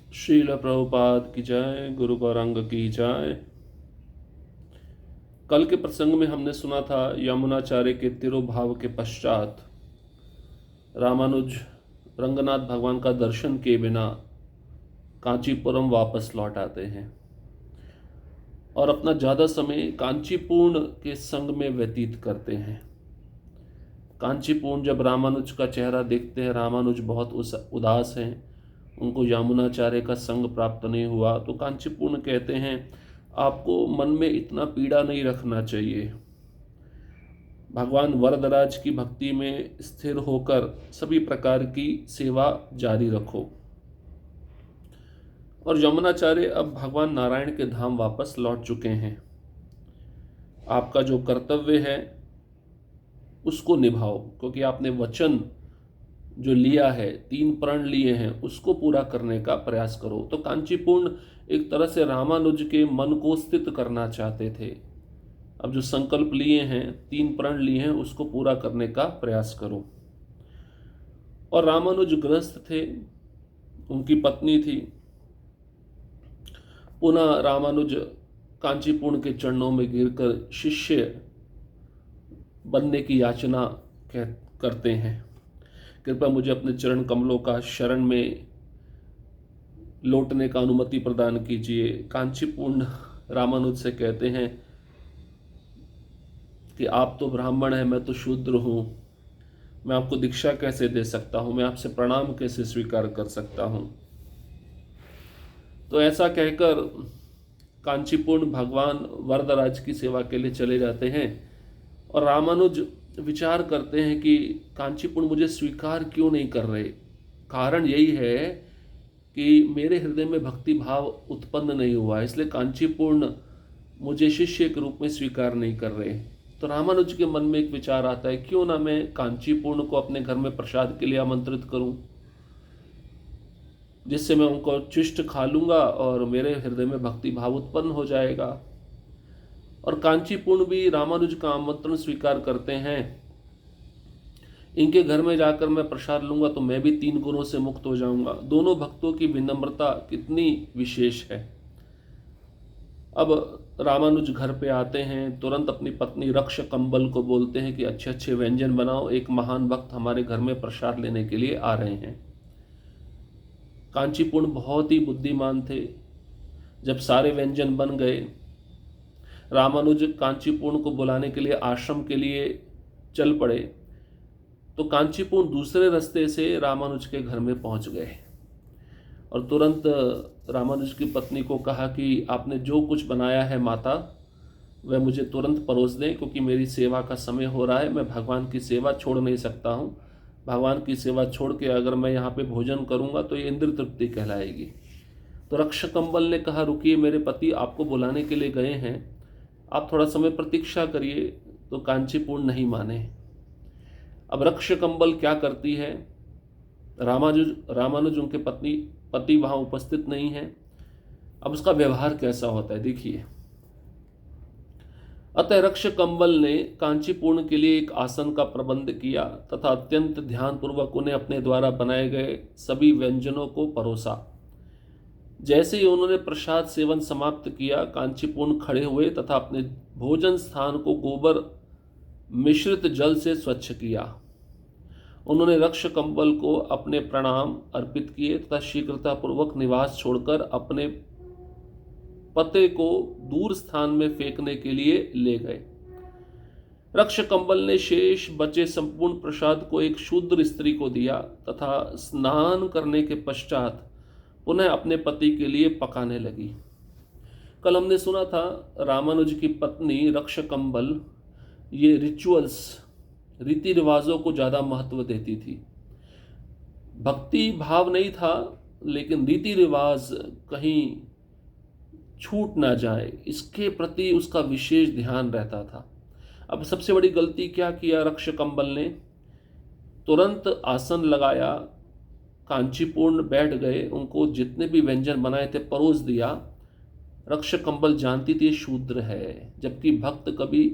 श्रील प्रभुपाद की जय, गुरु गौरांग की जय। कल के प्रसंग में हमने सुना था यमुनाचार्य के तिरुभाव के पश्चात रामानुज रंगनाथ भगवान का दर्शन किए बिना कांचीपुरम वापस लौट आते हैं और अपना ज़्यादा समय कांचीपुरम के संग में व्यतीत करते हैं। कांचीपुरम जब रामानुज का चेहरा देखते हैं, रामानुज बहुत उदास हैं, उनको यमुनाचार्य का संग प्राप्त नहीं हुआ, तो कांचीपुरम कहते हैं आपको मन में इतना पीड़ा नहीं रखना चाहिए। भगवान वरदराज की भक्ति में स्थिर होकर सभी प्रकार की सेवा जारी रखो। और यमुनाचार्य अब भगवान नारायण के धाम वापस लौट चुके हैं। आपका जो कर्तव्य है उसको निभाओ, क्योंकि आपने वचन जो लिया है, 3 प्रण लिए हैं, उसको पूरा करने का प्रयास करो। तो कांचीपुरम एक तरह से रामानुज के मन को स्थित करना चाहते थे। अब जो संकल्प लिए हैं, 3 प्रण लिए हैं, उसको पूरा करने का प्रयास करो। और रामानुज गृहस्थ थे, उनकी पत्नी थी। पुनः रामानुज कांचीपुरम के चरणों में गिरकर शिष्य बनने की याचना करते हैं। कृपया मुझे अपने चरण कमलों का शरण में लौटने का अनुमति प्रदान कीजिए। कांचीपुरम रामानुज से कहते हैं कि आप तो ब्राह्मण हैं, मैं तो शूद्र हूँ, मैं आपको दीक्षा कैसे दे सकता हूँ, मैं आपसे प्रणाम कैसे स्वीकार कर सकता हूँ। तो ऐसा कहकर कांचीपुरम भगवान वरदराज की सेवा के लिए चले जाते हैं और रामानुज विचार करते हैं कि कांचीपुरम मुझे स्वीकार क्यों नहीं कर रहे। कारण यही है कि मेरे हृदय में भक्ति भाव उत्पन्न नहीं हुआ, इसलिए कांचीपुरम मुझे शिष्य के रूप में स्वीकार नहीं कर रहे। तो रामानुज के मन में एक विचार आता है, क्यों ना मैं कांचीपुरम को अपने घर में प्रसाद के लिए आमंत्रित करूं, जिससे मैं उनको चिष्ट खा लूंगा और मेरे हृदय में भक्ति भाव उत्पन्न हो जाएगा। और कांचीपुरम भी रामानुज का आमंत्रण स्वीकार करते हैं। इनके घर में जाकर मैं प्रसाद लूंगा तो मैं भी 3 गुणों से मुक्त हो जाऊंगा। दोनों भक्तों की विनम्रता कितनी विशेष है। अब रामानुज घर पे आते हैं, तुरंत अपनी पत्नी रक्ष कंबल को बोलते हैं कि अच्छे अच्छे व्यंजन बनाओ, एक महान भक्त हमारे घर में प्रसाद लेने के लिए आ रहे हैं। कांचीपुरम बहुत ही बुद्धिमान थे। जब सारे व्यंजन बन गए, रामानुज कांचीपुरम को बुलाने के लिए आश्रम के लिए चल पड़े, तो कांचीपुरम दूसरे रास्ते से रामानुज के घर में पहुंच गए और तुरंत रामानुज की पत्नी को कहा कि आपने जो कुछ बनाया है माता, वह मुझे तुरंत परोस दें, क्योंकि मेरी सेवा का समय हो रहा है, मैं भगवान की सेवा छोड़ नहीं सकता हूँ। भगवान की सेवा छोड़ के अगर मैं यहाँ पे भोजन करूँगा तो ये इंद्र तृप्ति कहलाएगी। तो रक्ष कंबल ने कहा, रुकिए, मेरे पति आपको बुलाने के लिए गए हैं, आप थोड़ा समय प्रतीक्षा करिए। तो कांचीपुरम नहीं माने। अब रक्ष कंबल क्या करती है, रामानुज उनके पति वहां उपस्थित नहीं है। अब उसका व्यवहार कैसा होता है देखिए। अतः रक्ष कंबल ने कांचीपुरम के लिए एक आसन का प्रबंध किया तथा अत्यंत ध्यानपूर्वक उन्हें अपने द्वारा बनाए गए सभी व्यंजनों को परोसा। जैसे ही उन्होंने प्रसाद सेवन समाप्त किया, कांचीपुरम खड़े हुए तथा अपने भोजन स्थान को गोबर मिश्रित जल से स्वच्छ किया। उन्होंने रक्ष कंबल को अपने प्रणाम अर्पित किए तथा शीघ्रतापूर्वक निवास छोड़कर अपने पते को दूर स्थान में फेंकने के लिए ले गए। रक्ष कंबल ने शेष बचे संपूर्ण प्रसाद को एक शूद्र स्त्री को दिया तथा स्नान करने के पश्चात पुनः अपने पति के लिए पकाने लगी। कल हमने सुना था रामानुज की पत्नी रक्ष कंबल ये रिचुअल्स, रीति रिवाजों को ज़्यादा महत्व देती थी। भक्ति भाव नहीं था, लेकिन रीति रिवाज कहीं छूट ना जाए, इसके प्रति उसका विशेष ध्यान रहता था। अब सबसे बड़ी गलती क्या किया रक्ष कंबल ने, तुरंत आसन लगाया, कांचीपुरम बैठ गए, उनको जितने भी व्यंजन बनाए थे परोस दिया। रक्ष कंबल जानती थी शूद्र है, जबकि भक्त कभी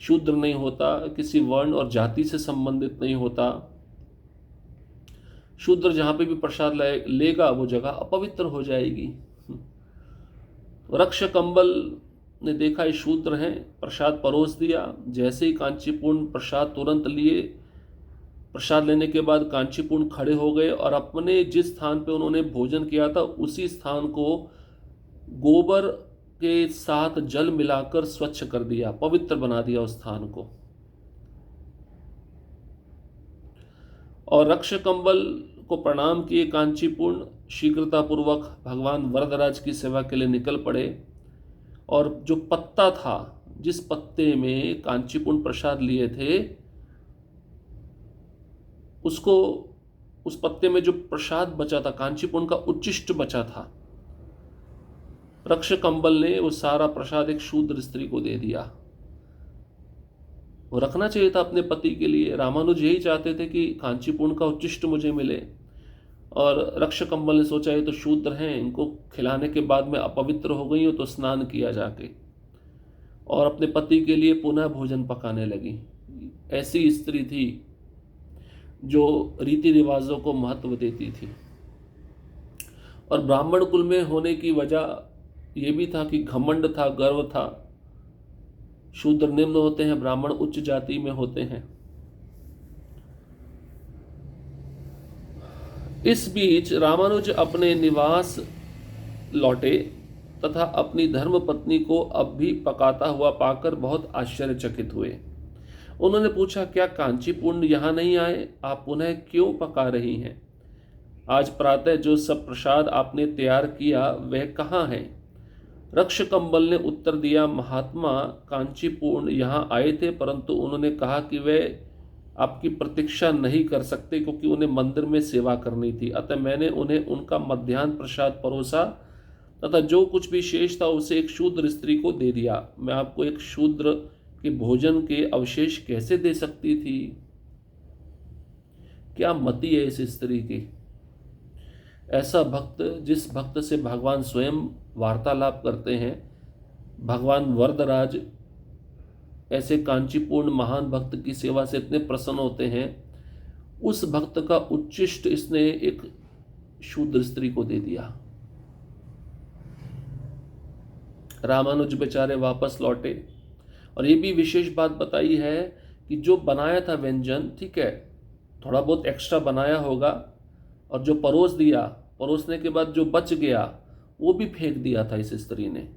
शूद्र नहीं होता, किसी वर्ण और जाति से संबंधित नहीं होता। शूद्र जहाँ पे भी प्रसाद लेगा वो जगह अपवित्र हो जाएगी। रक्ष कंबल ने देखा ये शूद्र हैं, प्रसाद परोस दिया। जैसे ही कांचीपूर्ण प्रसाद तुरंत लिए, प्रसाद लेने के बाद कांचीपूर्ण खड़े हो गए और अपने जिस स्थान पे उन्होंने भोजन किया था उसी स्थान को गोबर के साथ जल मिलाकर स्वच्छ कर दिया, पवित्र बना दिया उस स्थान को। और रक्ष कंबल को प्रणाम किए कांचीपूर्ण शीघ्रतापूर्वक भगवान वरदराज की सेवा के लिए निकल पड़े। और जो पत्ता था, जिस पत्ते में कांचीपूर्ण प्रसाद लिए थे, उसको, उस पत्ते में जो प्रसाद बचा था, कांचीपूर्ण का उच्चिष्ट बचा था, रक्ष कंबल ने वो सारा प्रसाद एक शूद्र स्त्री को दे दिया। वो रखना चाहिए था अपने पति के लिए। रामानुज यही चाहते थे कि कांचीपूर्ण का उच्चिष्ट मुझे मिले, और रक्ष कंबल ने सोचा ये तो शूद्र हैं, इनको खिलाने के बाद मैं अपवित्र हो गई हूँ तो स्नान किया जाके, और अपने पति के लिए पुनः भोजन पकाने लगी। ऐसी स्त्री थी जो रीति रिवाजों को महत्व देती थी। और ब्राह्मण कुल में होने की वजह ये भी था कि घमंड था, गर्व था। शूद्र निम्न होते हैं, ब्राह्मण उच्च जाति में होते हैं। इस बीच रामानुज अपने निवास लौटे तथा अपनी धर्म पत्नी को अब भी पकाता हुआ पाकर बहुत आश्चर्यचकित हुए। उन्होंने पूछा, क्या कांचीपूर्ण यहाँ नहीं आए? आप पुनः क्यों पका रही हैं? आज प्रातः जो सब प्रसाद आपने तैयार किया वह कहाँ है? रक्ष कंबल ने उत्तर दिया, महात्मा कांचीपूर्ण यहाँ आए थे, परंतु उन्होंने कहा कि वे आपकी प्रतीक्षा नहीं कर सकते क्योंकि उन्हें मंदिर में सेवा करनी थी। अतः मैंने उन्हें उनका मध्याह्न प्रसाद परोसा तथा जो कुछ भी शेष था उसे एक शूद्र स्त्री को दे दिया। मैं आपको एक शूद्र के भोजन के अवशेष कैसे दे सकती थी? क्या मति है इस स्त्री की। ऐसा भक्त, जिस भक्त से भगवान स्वयं वार्तालाप करते हैं, भगवान वरदराज ऐसे कांचीपूर्ण महान भक्त की सेवा से इतने प्रसन्न होते हैं, उस भक्त का उच्चिष्ट इसने एक शूद्र स्त्री को दे दिया। रामानुज बेचारे वापस लौटे, और ये भी विशेष बात बताई है कि जो बनाया था व्यंजन, ठीक है, थोड़ा बहुत एक्स्ट्रा बनाया होगा, और जो परोस दिया, परोसने के बाद जो बच गया वो भी फेंक दिया था इस स्त्री ने।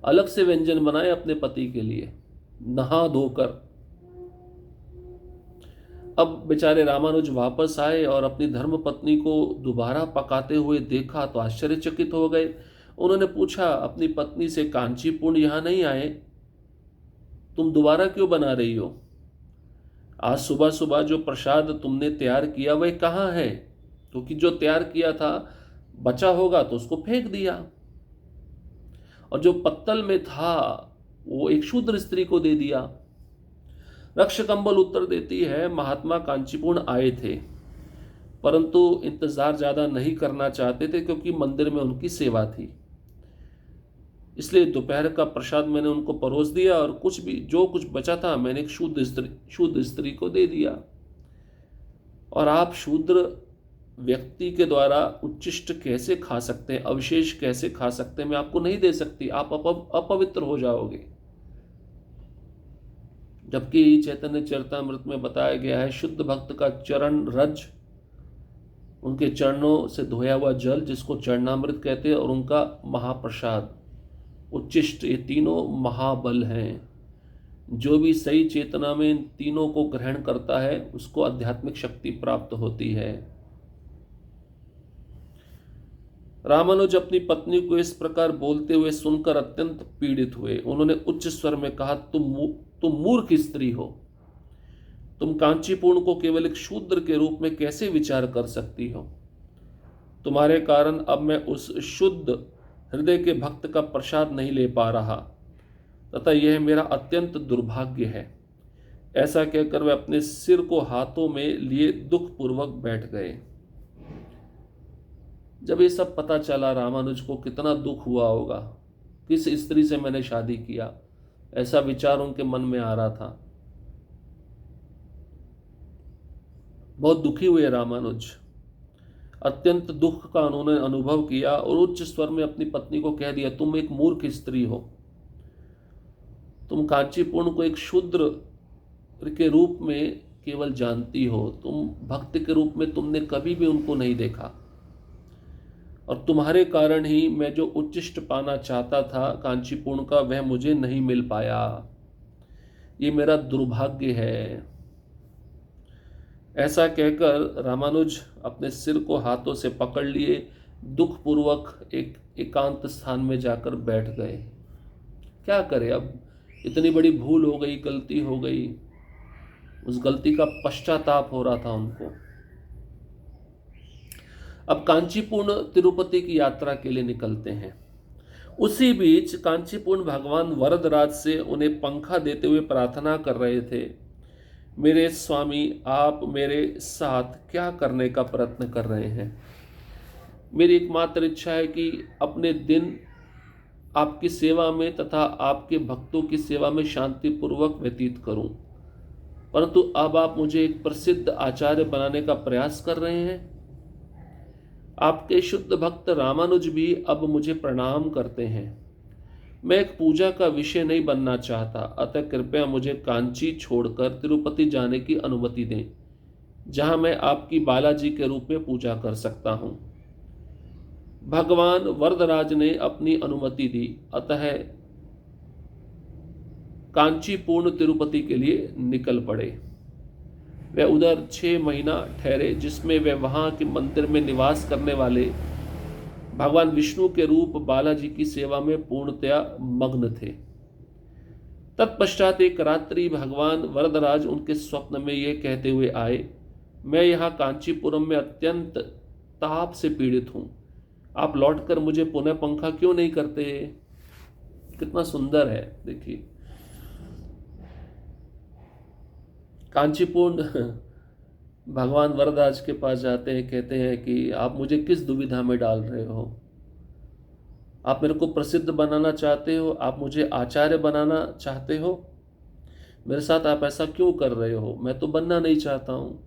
अलग से व्यंजन बनाए अपने पति के लिए, नहा धोकर। अब बेचारे रामानुज वापस आए और अपनी धर्म पत्नी को दोबारा पकाते हुए देखा तो आश्चर्यचकित हो गए। उन्होंने पूछा अपनी पत्नी से, कांचीपूर्ण यहाँ नहीं आए, तुम दोबारा क्यों बना रही हो? आज सुबह सुबह जो प्रसाद तुमने तैयार किया वह कहाँ है? क्योंकि जो तैयार किया था बचा होगा तो उसको फेंक दिया, और जो पत्तल में था वो एक शूद्र स्त्री को दे दिया। रक्ष कंबल उत्तर देती है, महात्मा कांचीपूर्ण आए थे, परंतु इंतजार ज्यादा नहीं करना चाहते थे क्योंकि मंदिर में उनकी सेवा थी, इसलिए दोपहर का प्रसाद मैंने उनको परोस दिया, और जो कुछ बचा था मैंने एक शूद्र स्त्री को दे दिया। और आप शूद्र व्यक्ति के द्वारा उच्चिष्ट कैसे खा सकते हैं, अवशेष कैसे खा सकते हैं? मैं आपको नहीं दे सकती, आप अपवित्र हो जाओगे। जबकि चैतन्य चरितामृत में बताया गया है, शुद्ध भक्त का चरण रज, उनके चरणों से धोया हुआ जल जिसको चरणामृत कहते हैं, और उनका महाप्रसाद उच्चिष्ट, ये तीनों महाबल हैं। जो भी सही चेतना में इन तीनों को ग्रहण करता है उसको आध्यात्मिक शक्ति प्राप्त होती है। रामानुज अपनी पत्नी को इस प्रकार बोलते हुए सुनकर अत्यंत पीड़ित हुए। उन्होंने उच्च स्वर में कहा, तुम मूर्ख स्त्री हो। तुम कांचीपूर्ण को केवल एक शूद्र के रूप में कैसे विचार कर सकती हो? तुम्हारे कारण अब मैं उस शुद्ध हृदय के भक्त का प्रसाद नहीं ले पा रहा, तथा यह मेरा अत्यंत दुर्भाग्य है। ऐसा कहकर वे अपने सिर को हाथों में लिए दुखपूर्वक बैठ गए। जब ये सब पता चला रामानुज को कितना दुख हुआ होगा, किस स्त्री से मैंने शादी किया, ऐसा विचार उनके मन में आ रहा था। बहुत दुखी हुए रामानुज। अत्यंत दुख का उन्होंने अनुभव किया और उच्च स्वर में अपनी पत्नी को कह दिया, तुम एक मूर्ख स्त्री हो, तुम कांचीपुरण को एक शूद्र के रूप में केवल जानती हो, तुम भक्त के रूप में तुमने कभी भी उनको नहीं देखा, और तुम्हारे कारण ही मैं जो उच्चिष्ट पाना चाहता था कांचीपुरण का, वह मुझे नहीं मिल पाया, ये मेरा दुर्भाग्य है। ऐसा कहकर रामानुज अपने सिर को हाथों से पकड़ लिए दुखपूर्वक एक एकांत स्थान में जाकर बैठ गए। क्या करे, अब इतनी बड़ी भूल हो गई, गलती हो गई, उस गलती का पश्चाताप हो रहा था उनको। अब कांचीपुरण तिरुपति की यात्रा के लिए निकलते हैं। उसी बीच कांचीपुरण भगवान वरदराज से उन्हें पंखा देते हुए प्रार्थना कर रहे थे, मेरे स्वामी, आप मेरे साथ क्या करने का प्रयत्न कर रहे हैं? मेरी एकमात्र इच्छा है कि अपने दिन आपकी सेवा में तथा आपके भक्तों की सेवा में शांतिपूर्वक व्यतीत करूं, परंतु अब आप मुझे एक प्रसिद्ध आचार्य बनाने का प्रयास कर रहे हैं। आपके शुद्ध भक्त रामानुज भी अब मुझे प्रणाम करते हैं। मैं एक पूजा का विषय नहीं बनना चाहता, अतः कृपया मुझे कांची छोड़कर तिरुपति जाने की अनुमति दें, जहां मैं आपकी बालाजी के रूप में पूजा कर सकता हूं। भगवान वरदराज ने अपनी अनुमति दी, अतः कांचीपुरण तिरुपति के लिए निकल पड़े। वे उधर 6 महीना ठहरे, जिसमें वे वहां के मंदिर में निवास करने वाले भगवान विष्णु के रूप बालाजी की सेवा में पूर्णतया मग्न थे। तत्पश्चात एक रात्रि भगवान वरदराज उनके स्वप्न में ये कहते हुए आए, मैं यहाँ कांचीपुरम में अत्यंत ताप से पीड़ित हूँ, आप लौटकर मुझे पुनः पंखा क्यों नहीं करते? कितना सुंदर है, देखिए। कांचीपुरण भगवान वरदराज के पास जाते हैं, कहते हैं कि आप मुझे किस दुविधा में डाल रहे हो? आप मेरे को प्रसिद्ध बनाना चाहते हो, आप मुझे आचार्य बनाना चाहते हो, मेरे साथ आप ऐसा क्यों कर रहे हो? मैं तो बनना नहीं चाहता हूँ।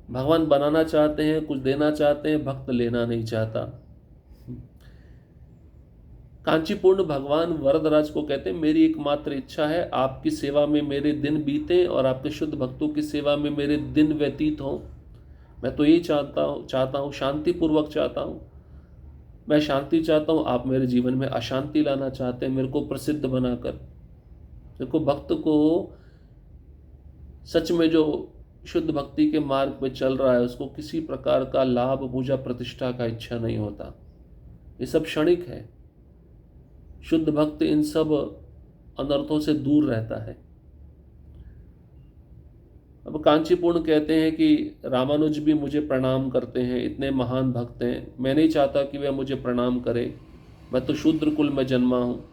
भगवान बनाना चाहते हैं, कुछ देना चाहते हैं, भक्त लेना नहीं चाहता। कांचीपुरण भगवान वरदराज को कहते हैं, मेरी एकमात्र इच्छा है आपकी सेवा में मेरे दिन बीते और आपके शुद्ध भक्तों की सेवा में मेरे दिन व्यतीत हों। मैं तो यही चाहता हूँ, शांतिपूर्वक चाहता हूँ। मैं शांति चाहता हूँ, आप मेरे जीवन में अशांति लाना चाहते हैं, मेरे को प्रसिद्ध बनाकर। देखो, भक्त को सच में जो शुद्ध भक्ति के मार्ग पे चल रहा है, उसको किसी प्रकार का लाभ, पूजा, प्रतिष्ठा का इच्छा नहीं होता। ये सब क्षणिक है। शुद्ध भक्त इन सब अनर्थों से दूर रहता है। अब कांचीपुरण कहते हैं कि रामानुज भी मुझे प्रणाम करते हैं, इतने महान भक्त हैं, मैं नहीं चाहता कि वह मुझे प्रणाम करे। मैं तो शूद्र कुल में जन्मा हूँ,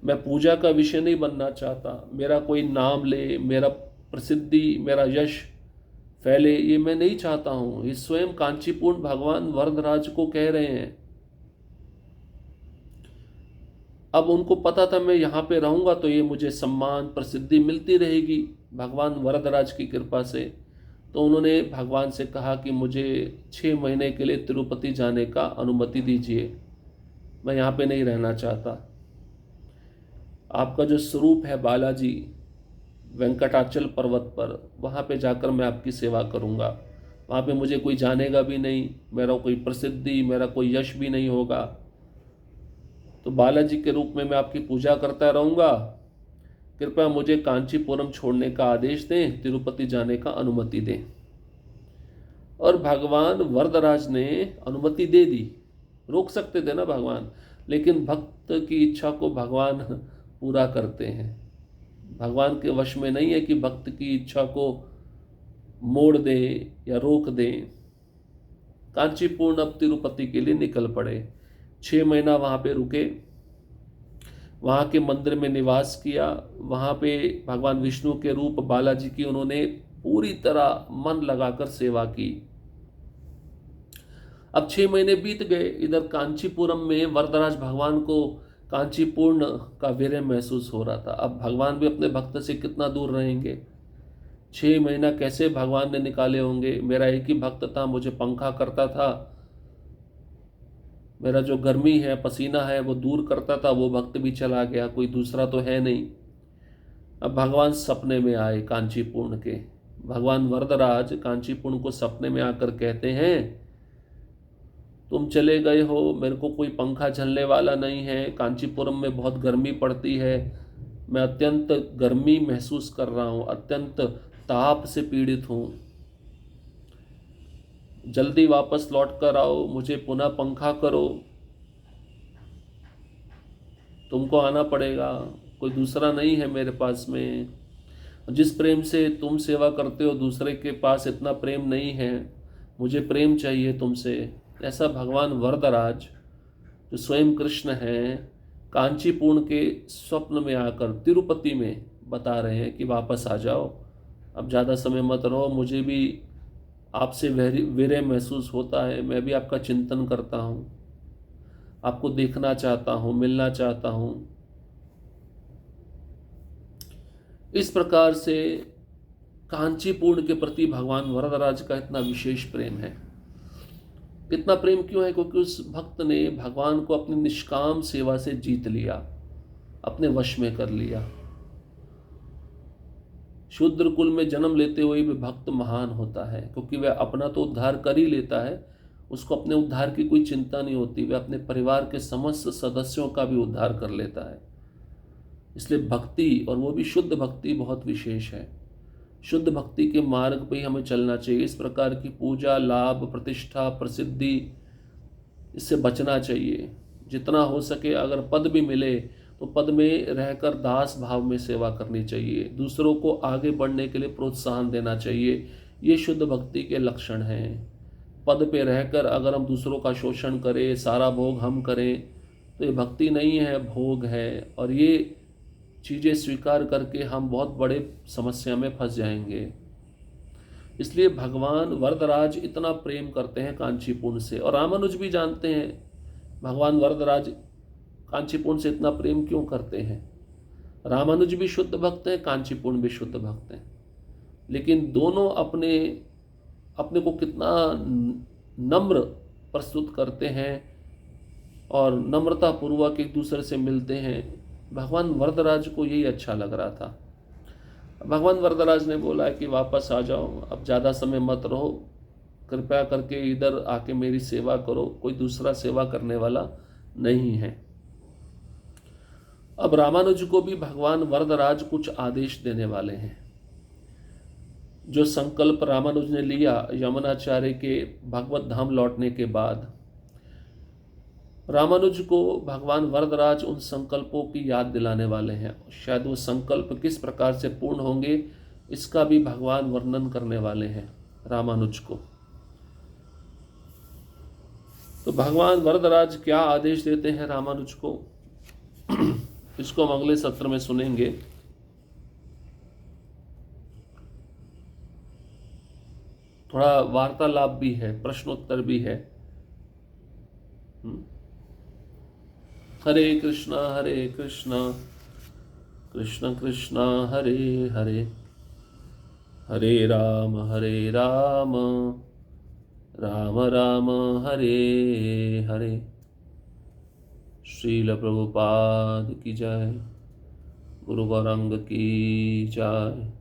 मैं पूजा का विषय नहीं बनना चाहता। मेरा कोई नाम ले, मेरा प्रसिद्धि, मेरा यश फैले, ये मैं नहीं चाहता हूँ। ये स्वयं कांचीपुरण भगवान वरदराज को कह रहे हैं। अब उनको पता था मैं यहाँ पे रहूँगा तो ये मुझे सम्मान, प्रसिद्धि मिलती रहेगी भगवान वरदराज की कृपा से। तो उन्होंने भगवान से कहा कि मुझे 6 महीने के लिए तिरुपति जाने का अनुमति दीजिए, मैं यहाँ पे नहीं रहना चाहता। आपका जो स्वरूप है बालाजी वेंकटाचल पर्वत पर, वहाँ पे जाकर मैं आपकी सेवा करूँगा। वहाँ पे मुझे कोई जानेगा भी नहीं, मेरा कोई प्रसिद्धि, मेरा कोई यश भी नहीं होगा। तो बालाजी के रूप में मैं आपकी पूजा करता रहूँगा। कृपया मुझे कांचीपुरम छोड़ने का आदेश दें, तिरुपति जाने का अनुमति दें। और भगवान वरदराज ने अनुमति दे दी। रोक सकते थे ना भगवान, लेकिन भक्त की इच्छा को भगवान पूरा करते हैं। भगवान के वश में नहीं है कि भक्त की इच्छा को मोड़ दे या रोक दे। कांचीपुरम अब तिरुपति के लिए निकल पड़े। 6 महीना वहाँ पे रुके, वहाँ के मंदिर में निवास किया। वहाँ पे भगवान विष्णु के रूप बालाजी की उन्होंने पूरी तरह मन लगाकर सेवा की। अब 6 महीने बीत गए। इधर कांचीपुरम में वरदराज भगवान को कांचीपुरण का वीर्य महसूस हो रहा था। अब भगवान भी अपने भक्त से कितना दूर रहेंगे। 6 महीना कैसे भगवान ने निकाले होंगे। मेरा एक ही भक्त था, मुझे पंखा करता था, मेरा जो गर्मी है, पसीना है, वो दूर करता था, वो भक्त भी चला गया, कोई दूसरा तो है नहीं। अब भगवान सपने में आए कांचीपुरम के। भगवान वरदराज कांचीपुरम को सपने में आकर कहते हैं, तुम चले गए हो, मेरे को कोई पंखा झलने वाला नहीं है, कांचीपुरम में बहुत गर्मी पड़ती है, मैं अत्यंत गर्मी महसूस कर रहा हूँ, अत्यंत ताप से पीड़ित हूँ, जल्दी वापस लौट कर आओ, मुझे पुनः पंखा करो, तुमको आना पड़ेगा, कोई दूसरा नहीं है मेरे पास में। जिस प्रेम से तुम सेवा करते हो दूसरे के पास इतना प्रेम नहीं है, मुझे प्रेम चाहिए तुमसे। ऐसा भगवान वरदराज जो स्वयं कृष्ण हैं, कांचीपुरम के स्वप्न में आकर तिरुपति में बता रहे हैं कि वापस आ जाओ, अब ज़्यादा समय मत रहो, मुझे भी आपसे विरह महसूस होता है, मैं भी आपका चिंतन करता हूँ, आपको देखना चाहता हूँ, मिलना चाहता हूँ। इस प्रकार से कांचीपुरम के प्रति भगवान वरदराज का इतना विशेष प्रेम है। इतना प्रेम क्यों है? क्योंकि उस भक्त ने भगवान को अपनी निष्काम सेवा से जीत लिया, अपने वश में कर लिया। शूद्र कुल में जन्म लेते हुए भी भक्त महान होता है, क्योंकि वह अपना तो उद्धार कर ही लेता है, उसको अपने उद्धार की कोई चिंता नहीं होती, वह अपने परिवार के समस्त सदस्यों का भी उद्धार कर लेता है। इसलिए भक्ति, और वो भी शुद्ध भक्ति, बहुत विशेष है। शुद्ध भक्ति के मार्ग पे ही हमें चलना चाहिए। इस प्रकार की पूजा, लाभ, प्रतिष्ठा, प्रसिद्धि, इससे बचना चाहिए। जितना हो सके अगर पद भी मिले तो पद में रहकर दास भाव में सेवा करनी चाहिए, दूसरों को आगे बढ़ने के लिए प्रोत्साहन देना चाहिए। ये शुद्ध भक्ति के लक्षण हैं। पद पे रहकर अगर हम दूसरों का शोषण करें, सारा भोग हम करें, तो ये भक्ति नहीं है, भोग है। और ये चीज़ें स्वीकार करके हम बहुत बड़े समस्या में फंस जाएंगे। इसलिए भगवान वरदराज इतना प्रेम करते हैं कांचीपुरम से, और रामानुज भी जानते हैं भगवान वरदराज कांचीपुरम से इतना प्रेम क्यों करते हैं। रामानुज भी शुद्ध भक्त हैं, कांचीपुरम भी शुद्ध भक्त हैं, लेकिन दोनों अपने अपने को कितना नम्र प्रस्तुत करते हैं और नम्रता पूर्वक एक दूसरे से मिलते हैं। भगवान वरदराज को यही अच्छा लग रहा था। भगवान वरदराज ने बोला कि वापस आ जाओ, अब ज़्यादा समय मत रहो, कृपया करके इधर आके मेरी सेवा करो, कोई दूसरा सेवा करने वाला नहीं है। अब रामानुज को भी भगवान वरदराज कुछ आदेश देने वाले हैं। जो संकल्प रामानुज ने लिया यमुनाचार्य के भगवत धाम लौटने के बाद, रामानुज को भगवान वरदराज उन संकल्पों की याद दिलाने वाले हैं। शायद वो संकल्प किस प्रकार से पूर्ण होंगे इसका भी भगवान वर्णन करने वाले हैं रामानुज को। तो भगवान वरदराज क्या आदेश देते हैं रामानुज को, इसको हम अगले सत्र में सुनेंगे। थोड़ा वार्तालाप भी है, प्रश्नोत्तर भी है। हरे कृष्णा कृष्ण कृष्णा हरे हरे, हरे राम राम राम हरे हरे। श्रील प्रभुपाद की जय, गुरु गौरांग की जय।